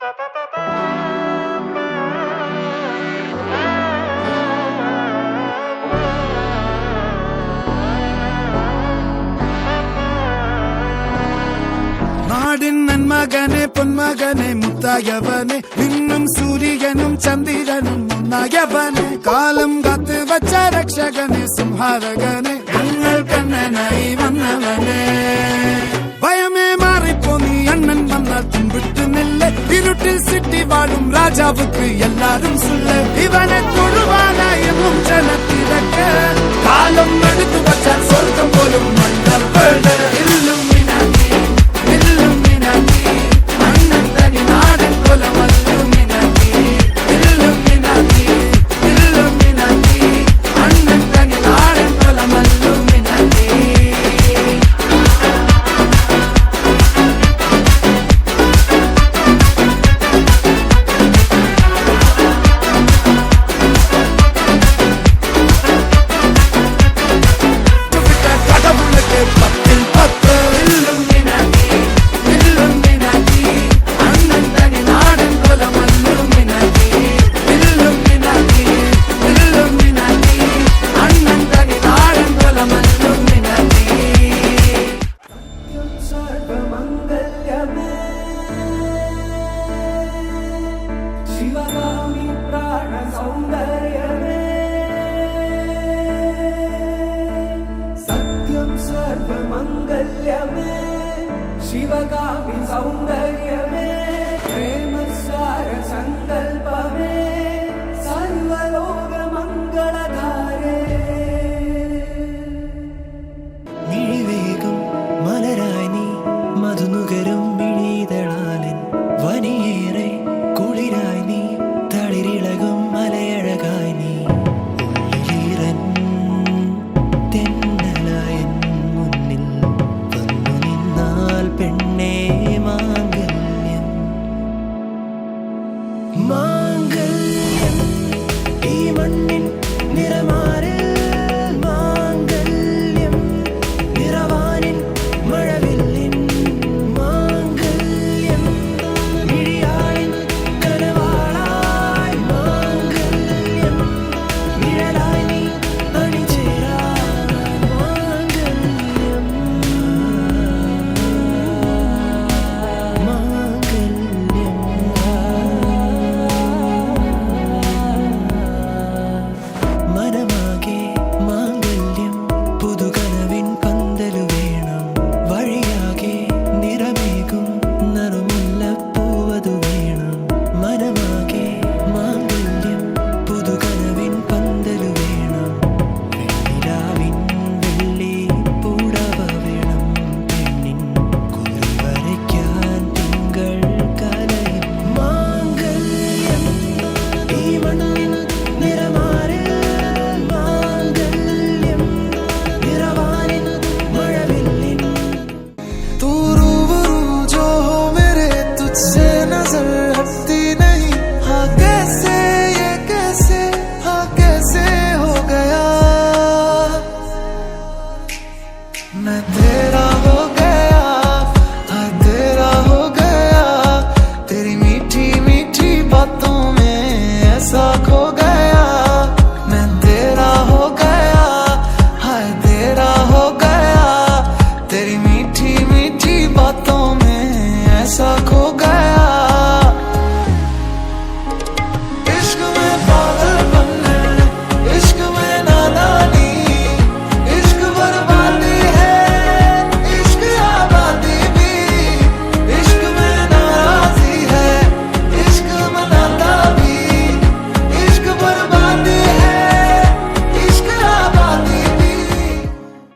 நாடின் நன்மகனே பொன்மகனே முத்தாயவனே விண்ணும் சூரியனும் சந்திரனும் முன்னாயவனே காலம் காத்து வச்ச ரக்ஷகனே சிம்ஹாரகனே கண்ணல் கண்ணனாய் வந்தவனே பயமே மாறிப்போ நீ அண்ணன் வந்தால் தும்பிட்டு நெல்ல இருட்டில் சிட்டி வாழும் ராஜாவுக்கு எல்லாரும் சொல்ல இவனை தொழுவான என்னும் ஜனத்திறக்க காலம் எடுத்து வச்சால் சொர்க்கம் போலும் மன்னர் இல்லும் शिवगामि सौन्दर्यमे प्रेमसार सङ्कल्पमे सर्वलोकमङ्गलधारे मिഴിവേഗം മലരായി നീ മധുനുകരും മിഴിതളാലൻ വനിയേറെ കുളിരായി നീ തളിരിളകും മലയഴകായി നീ ഉള്ളിലീറൻ തെന്നലായൻ മുന്നിൽ വന്നു നിന്നാൽ പെണ്ണേ മാംഗല്യം മാംഗല്യം ഈ മണ്ണിൻ നിറമാറിൽ മാംഗല്യം നിറവാനിൻ മഴവില്ലിൻ മാംഗല്യം മിഴിയാളിൻ കനവാളായി മാംഗല്യം നിഴലായി നീ അണിചേരാൻ മാംഗല്യം മനമാകെ മാംഗല്യം പുതുകനവിൻ പന്തലു വേണം വഴിയാകെ നിറമേകും നറുമുല്ലപ്പൂവതു വേണം മനമാകെ മാംഗല്യം പുതുകനവിൻ പന്തലു വേണം വെണ്ണിലാവിൻ വെള്ളി പൂടവ വേണം പെണ്ണിൻ കുറി വരയ്ക്കാൻ തിങ്കൾ കലയും മാംഗല്യം ഈ മണ്ണിൻ നിറമാറിൽ മാംഗല്യം നിറവാനിൻ മഴവില്ലിൻ तू रूबरू जो हो मेरे तुझसे नजर हटती नहीं हाँ कैसे ये कैसे हाँ कैसे हो गया मैं तेरा हो गया हाँ तेरा हो गया तेरी मीठी मीठी बातों में ऐसा खो गया मैं तेरा हो गया हाय तेरा हो गया तेरी मीठी मीठी बातों में ऐसा खो गया